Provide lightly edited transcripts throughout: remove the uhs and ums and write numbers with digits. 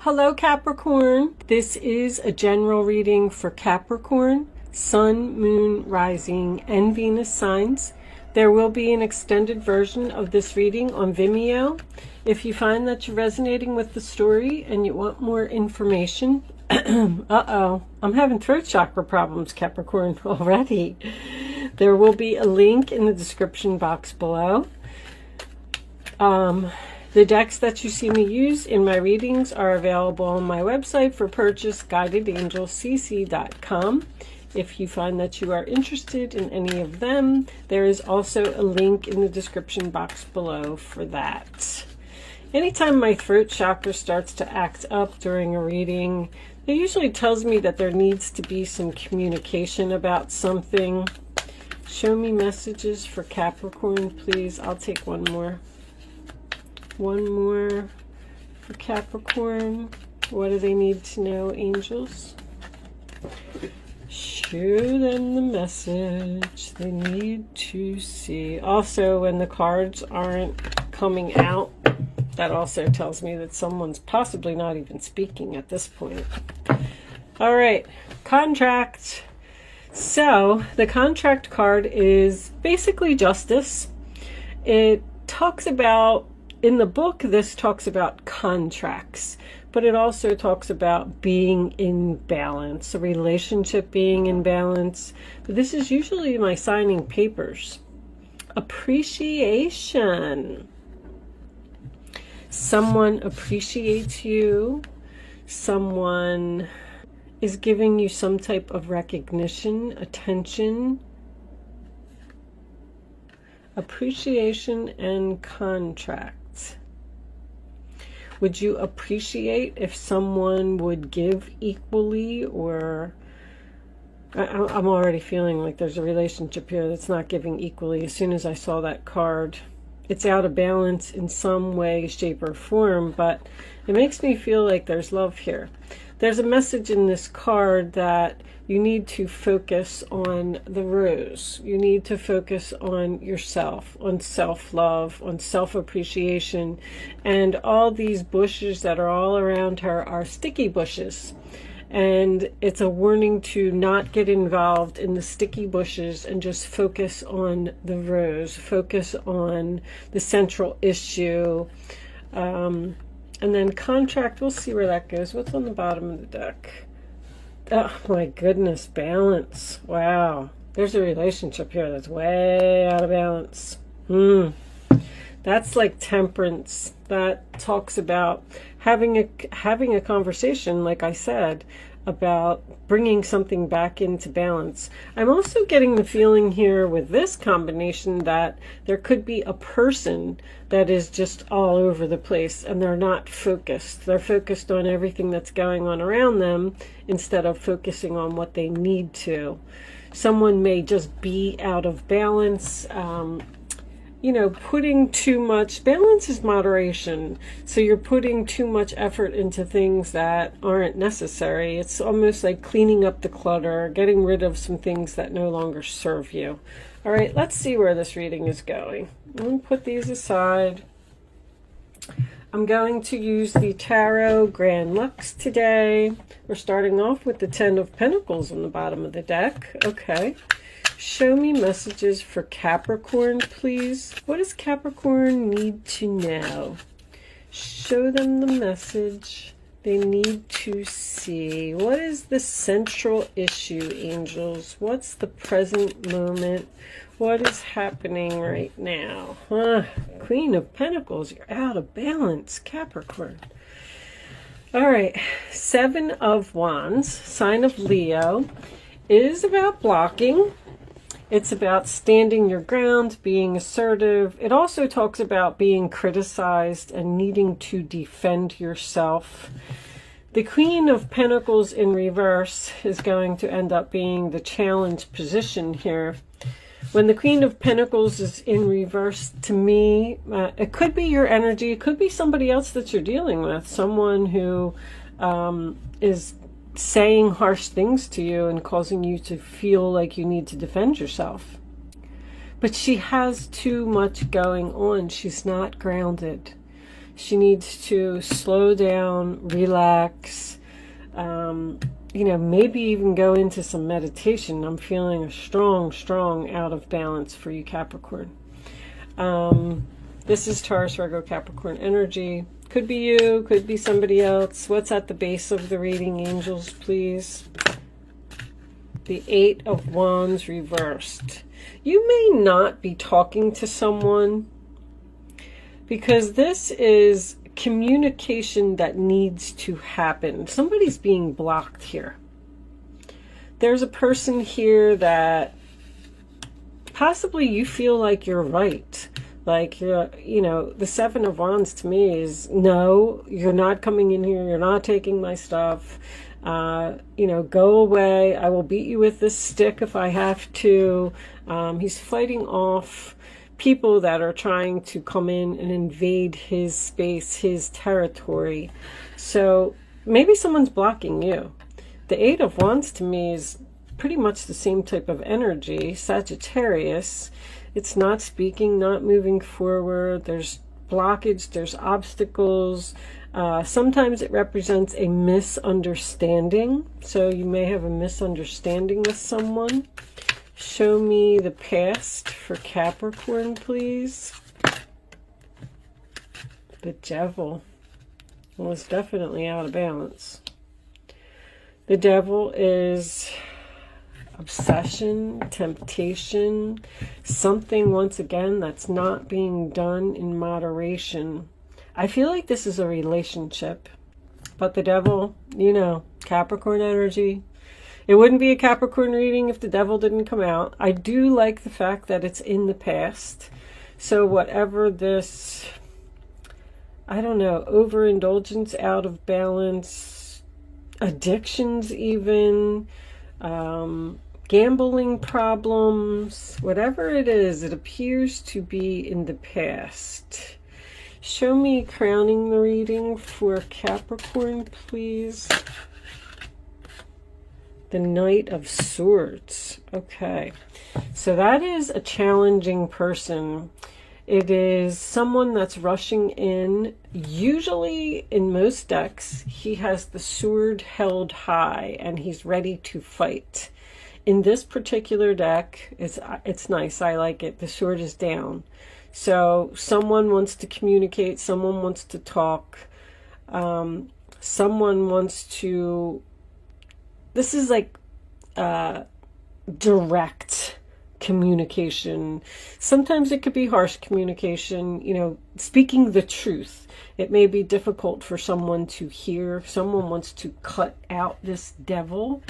Hello Capricorn, this is a general reading for Capricorn, Sun, Moon, Rising, and Venus signs. There will be an extended version of this reading on Vimeo. If you find that you're resonating with the story and you want more information, uh-oh, I'm having throat chakra problems, Capricorn, already. There will be a link in the description box below. The decks that you see me use in my readings are available on my website for purchase, guidedangelcc.com. If you find that you are interested in any of them, there is also a link in the description box below for that. Anytime my throat chakra starts to act up during a reading, it usually tells me that there needs to be some communication about something. Show me messages for Capricorn, please. I'll take one more. One more for Capricorn. What do they need to know, angels? Show them the message they need to see. Also, when the cards aren't coming out, that also tells me that someone's possibly not even speaking at this point. All right, contract. So the contract card is basically justice. It talks about, in the book, this talks about contracts, but it also talks about being in balance, a relationship being in balance. But this is usually my signing papers. Appreciation. Someone appreciates you. Someone is giving you some type of recognition, attention. Appreciation and contract. Would you appreciate if someone would give equally, or I'm already feeling like there's a relationship here that's not giving equally. As soon as I saw that card, it's out of balance in some way, shape, or form, but it makes me feel like there's love here. There's a message in this card that you need to focus on the rose. You need to focus on yourself, on self-love, on self-appreciation. And all these bushes that are all around her are sticky bushes. And it's a warning to not get involved in the sticky bushes and just focus on the rose. Focus on the central issue. And then contract, we'll see where that goes. What's on the bottom of the deck? Oh my goodness, balance. Wow. There's a relationship here that's way out of balance. That's like temperance. That talks about having a conversation, like I said, about bringing something back into balance. I'm also getting the feeling here with this combination that there could be a person that is just all over the place and they're not focused. They're focused on everything that's going on around them instead of focusing on what they need to. Someone may just be out of balance. You know, putting too much, balance is moderation. So you're putting too much effort into things that aren't necessary. It's almost like cleaning up the clutter, getting rid of some things that no longer serve you. All right, let's see where this reading is going. I'm going to put these aside. I'm going to use the Tarot Grand Lux today. We're starting off with the Ten of Pentacles on the bottom of the deck. Okay. Show me messages for Capricorn, please. What does Capricorn need to know? Show them the message they need to see. What is the central issue, angels? What's the present moment? What is happening right now? Queen of Pentacles, you're out of balance, Capricorn. All right, Seven of Wands, sign of Leo, is about blocking. It's about standing your ground, being assertive. It also talks about being criticized and needing to defend yourself. The Queen of Pentacles in reverse is going to end up being the challenge position here. When the Queen of Pentacles is in reverse, to me, it could be your energy. It could be somebody else that you're dealing with. Someone who is saying harsh things to you and causing you to feel like you need to defend yourself. But she has too much going on. She's not grounded. She needs to slow down, relax, you know, maybe even go into some meditation. I'm feeling a strong out of balance for you, Capricorn. This is Taurus, Virgo, Capricorn energy. Could be you, could be somebody else. What's at the base of the reading, angels, please? The 8 of Wands reversed. You may not be talking to someone because this is communication that needs to happen. Somebody's being blocked here. There's a person here that possibly you feel like you're right. Like, you know, the 7 of Wands to me is, no, you're not coming in here. You're not taking my stuff. You know, go away. I will beat you with this stick if I have to. He's fighting off people that are trying to come in and invade his space, his territory. So maybe someone's blocking you. The 8 of Wands to me is pretty much the same type of energy, Sagittarius. It's not speaking, not moving forward. There's blockage, there's obstacles. Sometimes it represents a misunderstanding. So you may have a misunderstanding with someone. Show me the past for Capricorn, please. The Devil. Well, it's definitely out of balance. The Devil is obsession, temptation, something, once again, that's not being done in moderation. I feel like this is a relationship, but the Devil, you know, Capricorn energy. It wouldn't be a Capricorn reading if the Devil didn't come out. I do like the fact that it's in the past. So whatever this, I don't know, overindulgence, out of balance, addictions even, gambling problems, whatever it is, it appears to be in the past. Show me crowning the reading for Capricorn, please. The Knight of Swords. Okay, so that is a challenging person. It is someone that's rushing in. Usually in most decks, he has the sword held high and he's ready to fight. In this particular deck, it's nice. I like it. The sword is down. So someone wants to communicate. Someone wants to talk. Someone wants to... This is like direct communication. Sometimes it could be harsh communication, you know, speaking the truth. It may be difficult for someone to hear. Someone wants to cut out this devil.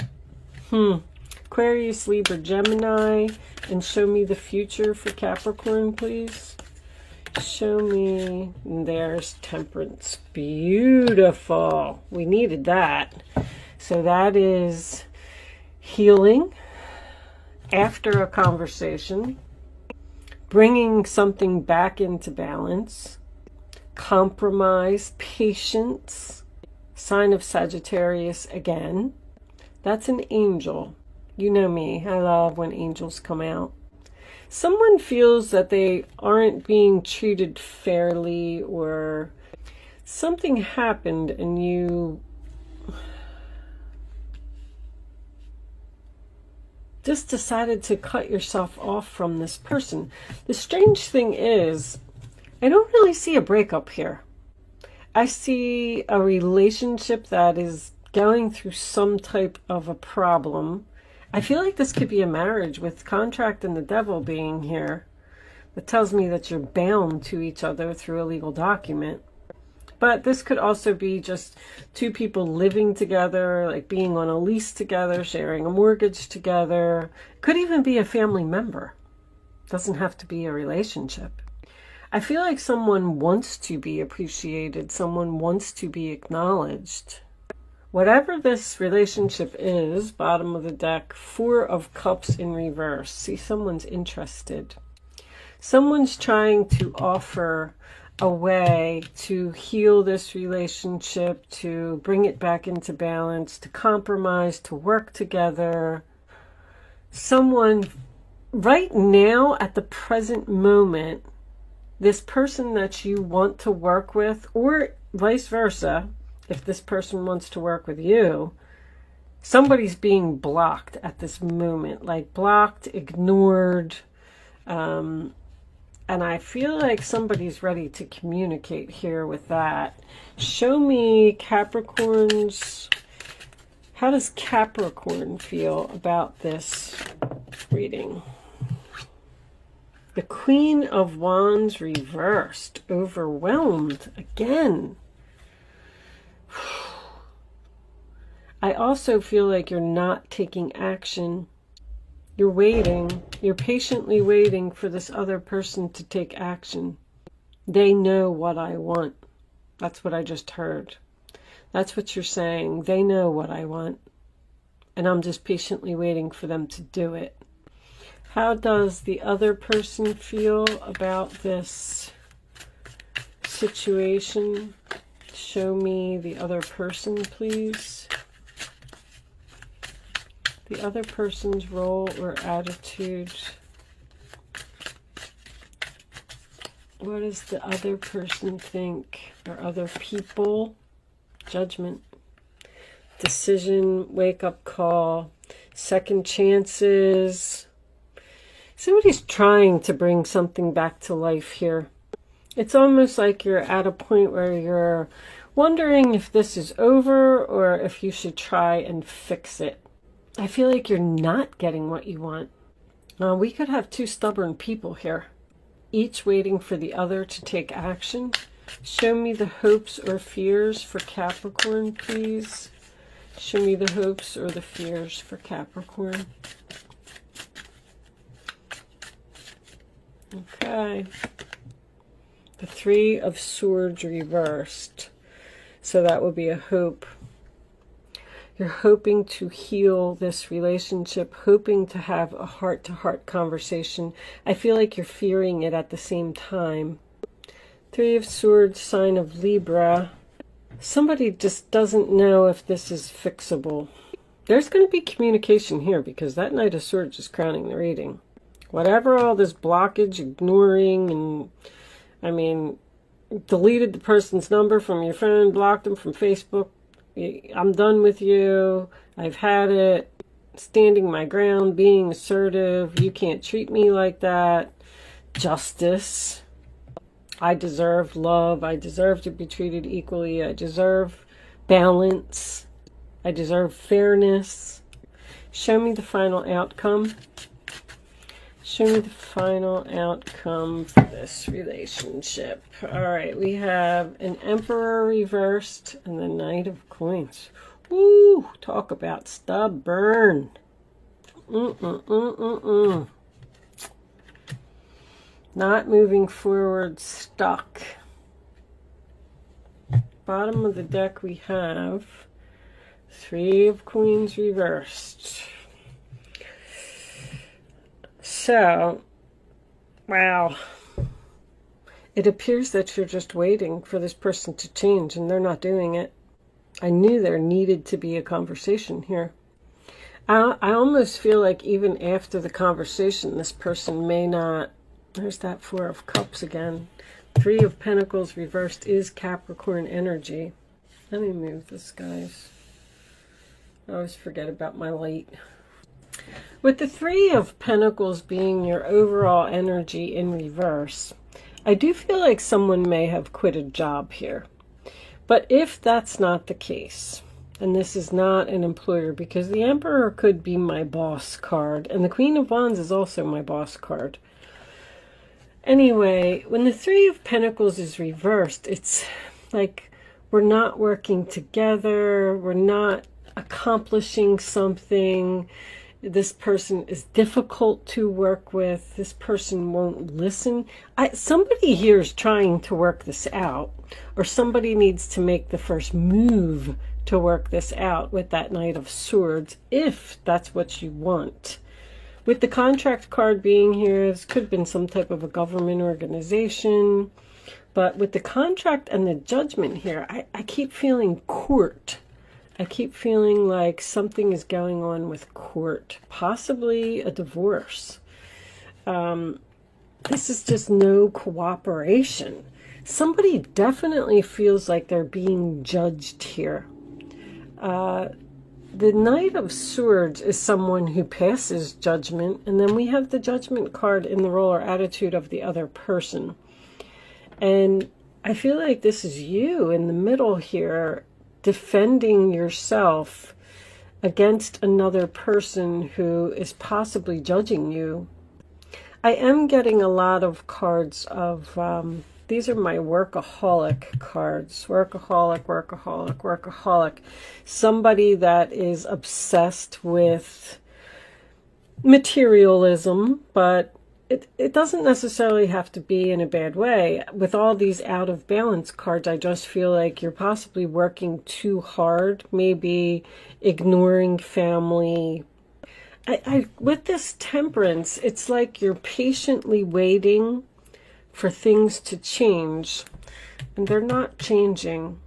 Aquarius, Libra, Gemini, and show me the future for Capricorn, please. Show me. There's Temperance. Beautiful. We needed that. So that is healing after a conversation, bringing something back into balance, compromise, patience, sign of Sagittarius again. That's an angel. You know me, I love when angels come out. Someone feels that they aren't being treated fairly, or something happened and you just decided to cut yourself off from this person. The strange thing is, I don't really see a breakup here. I see a relationship that is going through some type of a problem. I feel like this could be a marriage with contract and the devil being here. That tells me that you're bound to each other through a legal document. But this could also be just two people living together, like being on a lease together, sharing a mortgage together. Could even be a family member. Doesn't have to be a relationship. I feel like someone wants to be appreciated. Someone wants to be acknowledged. Whatever this relationship is, bottom of the deck, 4 of Cups in reverse. See, someone's interested. Someone's trying to offer a way to heal this relationship, to bring it back into balance, to compromise, to work together. Someone right now at the present moment, this person that you want to work with, or vice versa, if this person wants to work with you, somebody's being blocked at this moment, like blocked, ignored, and I feel like somebody's ready to communicate here with that. Show me Capricorns. How does Capricorn feel about this reading? The Queen of Wands reversed, overwhelmed again. I also feel like you're not taking action. You're waiting. You're patiently waiting for this other person to take action. They know what I want. That's what I just heard. That's what you're saying. They know what I want. And I'm just patiently waiting for them to do it. How does the other person feel about this situation? Show me the other person, please. The other person's role or attitude. What does the other person think? Or other people? Judgment. Decision, wake-up call, second chances. Somebody's trying to bring something back to life here. It's almost like you're at a point where you're wondering if this is over or if you should try and fix it. I feel like you're not getting what you want. We could have two stubborn people here, each waiting for the other to take action. Show me the hopes or fears for Capricorn, please. Show me the hopes or the fears for Capricorn. Okay. The Three of Swords reversed. So that would be a hope. You're hoping to heal this relationship, hoping to have a heart-to-heart conversation. I feel like you're fearing it at the same time. Three of Swords, sign of Libra. Somebody just doesn't know if this is fixable. There's going to be communication here because that Knight of Swords is crowning the reading. Whatever all this blockage, ignoring, and I mean, deleted the person's number from your phone, blocked them from Facebook. I'm done with you. I've had it. Standing my ground, being assertive. You can't treat me like that. Justice. I deserve love. I deserve to be treated equally. I deserve balance. I deserve fairness. Show me the final outcome. Show me the final outcome for this relationship. All right, we have an Emperor reversed and the Knight of Coins. Woo, talk about stubborn. Not moving forward, stuck. Bottom of the deck we have Three of Queens reversed. So, wow. It appears that you're just waiting for this person to change and they're not doing it. I knew there needed to be a conversation here. I almost feel like even after the conversation, this person may not... There's that Four of Cups again. Three of Pentacles reversed is Capricorn energy. Let me move this, guys. I always forget about my light. With the Three of Pentacles being your overall energy in reverse, I do feel like someone may have quit a job here. But if that's not the case, and this is not an employer, because the Emperor could be my boss card, and the Queen of Wands is also my boss card. Anyway, when the Three of Pentacles is reversed, it's like we're not working together, we're not accomplishing something. This person is difficult to work with. This person won't listen. Somebody here is trying to work this out, or somebody needs to make the first move to work this out with that Knight of Swords, if that's what you want. With the contract card being here, this could have been some type of a government organization. But with the contract and the Judgment here, I keep feeling court. I keep feeling like something is going on with court, possibly a divorce. this is just no cooperation. Somebody definitely feels like they're being judged here. The Knight of Swords is someone who passes judgment, and then we have the Judgment card in the role or attitude of the other person. And I feel like this is you in the middle here, defending yourself against another person who is possibly judging you. I am getting a lot of cards of, these are my workaholic cards. Workaholic, workaholic, workaholic. Somebody that is obsessed with materialism, but it doesn't necessarily have to be in a bad way. With all these out of balance cards, I just feel like you're possibly working too hard, maybe ignoring family. With this Temperance, it's like you're patiently waiting for things to change, and they're not changing.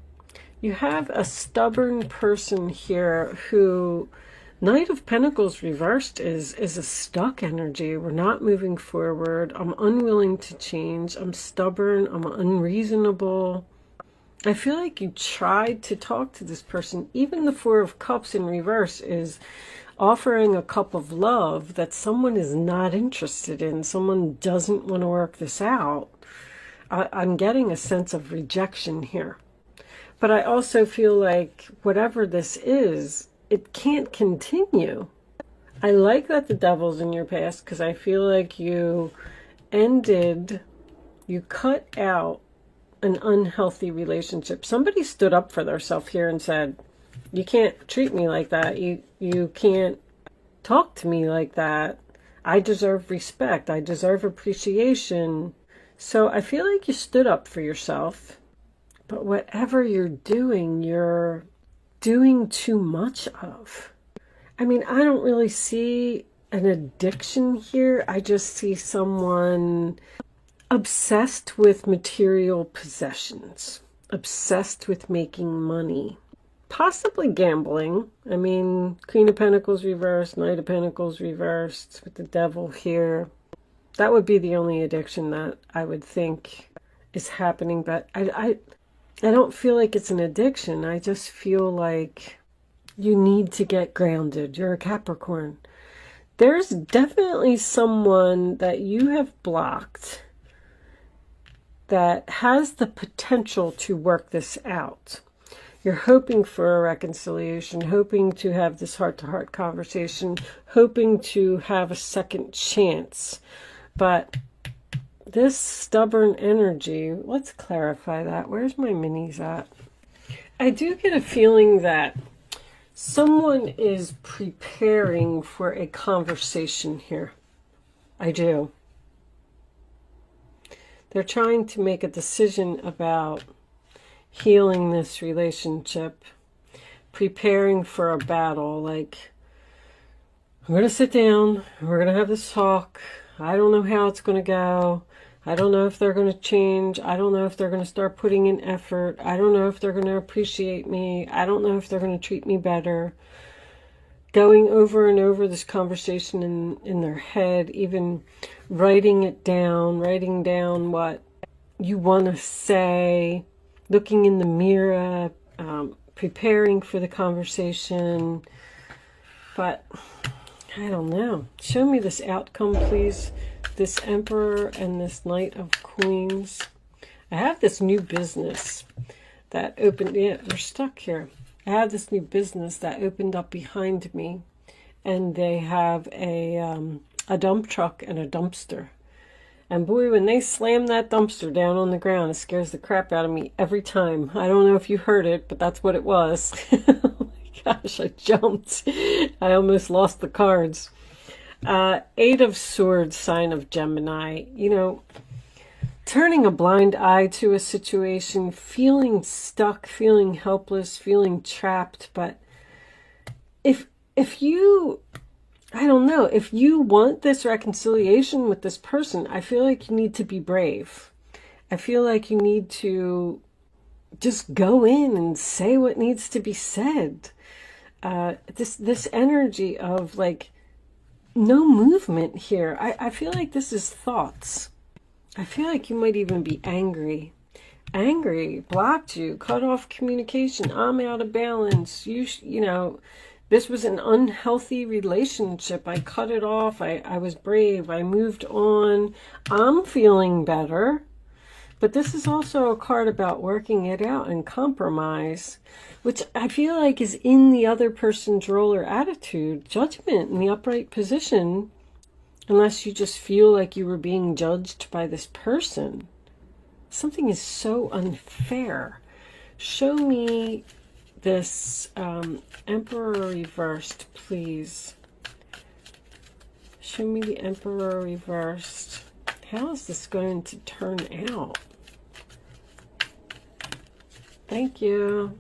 You have a stubborn person here who, Knight of Pentacles reversed is a stuck energy. We're not moving forward. I'm unwilling to change. I'm stubborn. I'm unreasonable. I feel like you tried to talk to this person. Even the Four of Cups in reverse is offering a cup of love that someone is not interested in. Someone doesn't want to work this out. I'm getting a sense of rejection here. But I also feel like whatever this is, it can't continue. I like that the Devil's in your past because I feel like you cut out an unhealthy relationship. Somebody stood up for themselves here and said, you can't treat me like that. You can't talk to me like that. I deserve respect. I deserve appreciation. So I feel like you stood up for yourself. But whatever you're doing too much of. I mean, I don't really see an addiction here. I just see someone obsessed with material possessions, obsessed with making money. Possibly gambling. I mean, Queen of Pentacles reversed, Knight of Pentacles reversed with the Devil here. That would be the only addiction that I would think is happening. But I don't feel like it's an addiction. I just feel like you need to get grounded. You're a Capricorn. There's definitely someone that you have blocked that has the potential to work this out. You're hoping for a reconciliation, hoping to have this heart-to-heart conversation, hoping to have a second chance. But this stubborn energy, let's clarify that. Where's my minis at? I do get a feeling that someone is preparing for a conversation here. I do. They're trying to make a decision about healing this relationship, preparing for a battle. Like, I'm going to sit down, we're going to have this talk. I don't know how it's going to go. I don't know if they're going to change. I don't know if they're going to start putting in effort. I don't know if they're going to appreciate me. I don't know if they're going to treat me better. Going over and over this conversation in their head, even writing it down, writing down what you want to say, looking in the mirror, preparing for the conversation. But I don't know. Show me this outcome, please. This Emperor and this Knight of Queens. I have this new business that opened. Yeah, we're stuck here. I have this new business that opened up behind me, and they have a dump truck and a dumpster. And boy, when they slam that dumpster down on the ground, it scares the crap out of me every time. I don't know if you heard it, but that's what it was. Oh my gosh, I jumped. I almost lost the cards. Eight of Swords, sign of Gemini. You know, turning a blind eye to a situation, feeling stuck, feeling helpless, feeling trapped. But if you, I don't know, if you want this reconciliation with this person, I feel like you need to be brave. I feel like you need to just go in and say what needs to be said. This energy of like no movement here. I feel like this is thoughts. I feel like you might even be angry. Angry, blocked you, cut off communication. I'm out of balance. You know, this was an unhealthy relationship. I cut it off. I was brave. I moved on. I'm feeling better. But this is also a card about working it out and compromise, which I feel like is in the other person's role or attitude. Judgment in the upright position, unless you just feel like you were being judged by this person. Something is so unfair. Show me this Emperor reversed, please. Show me the Emperor reversed. How is this going to turn out? Thank you.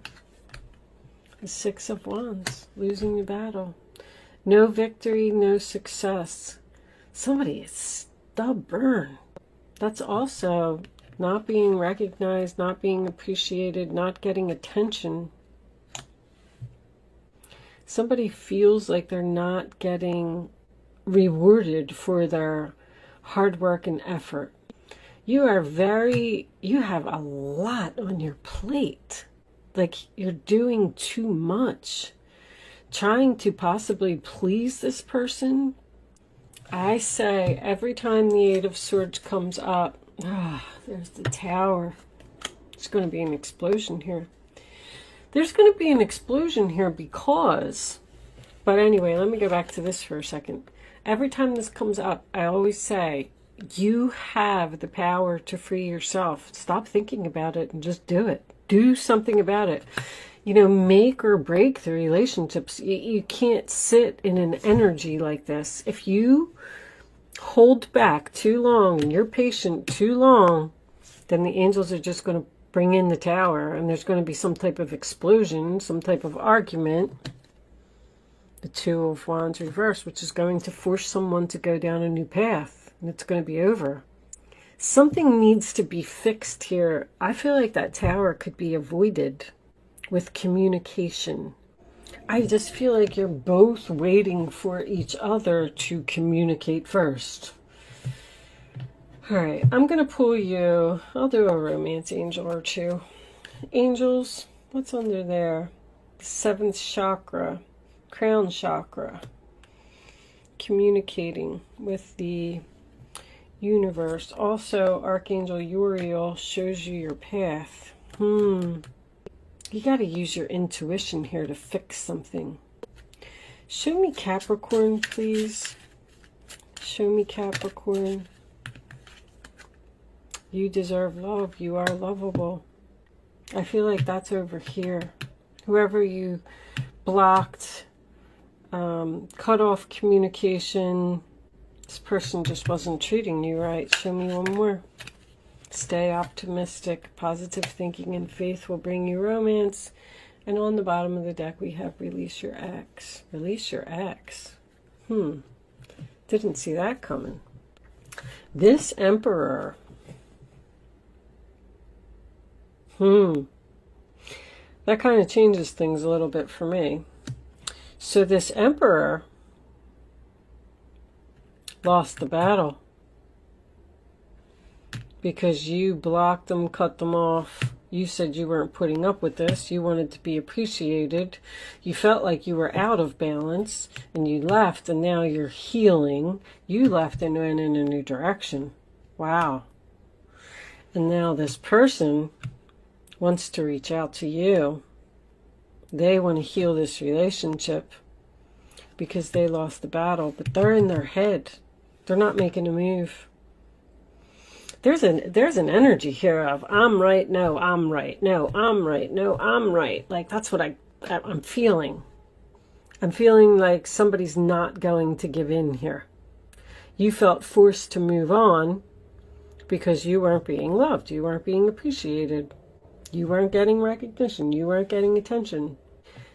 The Six of Wands, losing the battle. No victory, no success. Somebody is stubborn. That's also not being recognized, not being appreciated, not getting attention. Somebody feels like they're not getting rewarded for their hard work and effort. You have a lot on your plate. Like you're doing too much. Trying to possibly please this person. I say every time the Eight of Swords comes up, there's the Tower. There's going to be an explosion here. There's going to be an explosion here because, but anyway, let me go back to this for a second. Every time this comes up, I always say, you have the power to free yourself. Stop thinking about it and just do it. Do something about it. You know, make or break the relationships. You can't sit in an energy like this. If you hold back too long and you're patient too long, then the angels are just going to bring in the Tower and there's going to be some type of explosion, some type of argument. The Two of Wands reversed, which is going to force someone to go down a new path. And it's going to be over. Something needs to be fixed here. I feel like that Tower could be avoided with communication. I just feel like you're both waiting for each other to communicate first. All right, I'm going to pull you. I'll do a romance angel or two. Angels, what's under there? Seventh chakra, crown chakra. Communicating with the universe. Also, Archangel Uriel shows you your path. You got to use your intuition here to fix something. Show me Capricorn, please. Show me Capricorn. You deserve love. You are lovable. I feel like that's over here. Whoever you blocked, cut off communication, this person just wasn't treating you right. Show me one more. Stay optimistic. Positive thinking and faith will bring you romance. And on the bottom of the deck, we have release your ex. Release your ex. Didn't see that coming. This Emperor. That kind of changes things a little bit for me. So this Emperor lost the battle because you blocked them, cut them off. You said you weren't putting up with this. You wanted to be appreciated. You felt like you were out of balance and you left, and now you're healing. You left and went in a new direction. Wow. And now this person wants to reach out to you. They want to heal this relationship because they lost the battle, but they're in their head. They're not making a move. There's an energy here of I'm right, no, I'm right, no, I'm right, no, I'm right. Like that's what I'm feeling. I'm feeling like somebody's not going to give in here. You felt forced to move on because you weren't being loved. You weren't being appreciated. You weren't getting recognition. You weren't getting attention.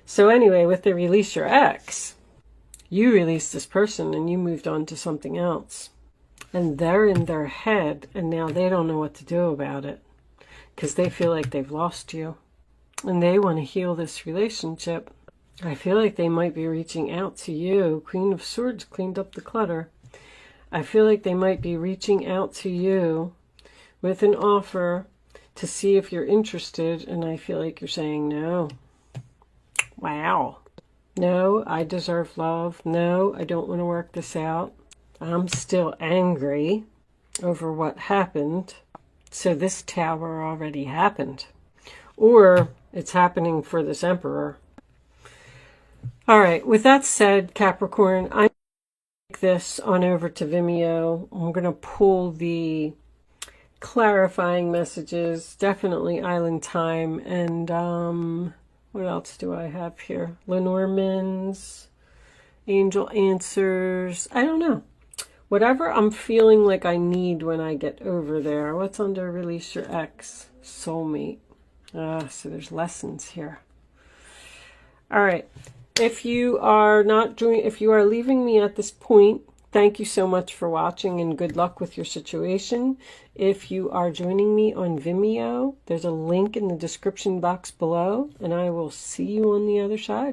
So anyway, with the release your ex, you released this person and you moved on to something else. And they're in their head and now they don't know what to do about it because they feel like they've lost you. And they want to heal this relationship. I feel like they might be reaching out to you. Queen of Swords cleaned up the clutter. I feel like they might be reaching out to you with an offer to see if you're interested, and I feel like you're saying no. Wow. No, I deserve love. No, I don't want to work this out. I'm still angry over what happened. So this tower already happened. Or it's happening for this emperor. All right, with that said, Capricorn, I'm going to take this on over to Vimeo. I'm going to pull the clarifying messages, definitely Island Time, and what else do I have here? Lenormand's, Angel Answers. I don't know. Whatever I'm feeling like I need when I get over there. What's under Release Your Ex? Soulmate. So there's lessons here. All right. If you are leaving me at this point, thank you so much for watching and good luck with your situation. If you are joining me on Vimeo, there's a link in the description box below, and I will see you on the other side.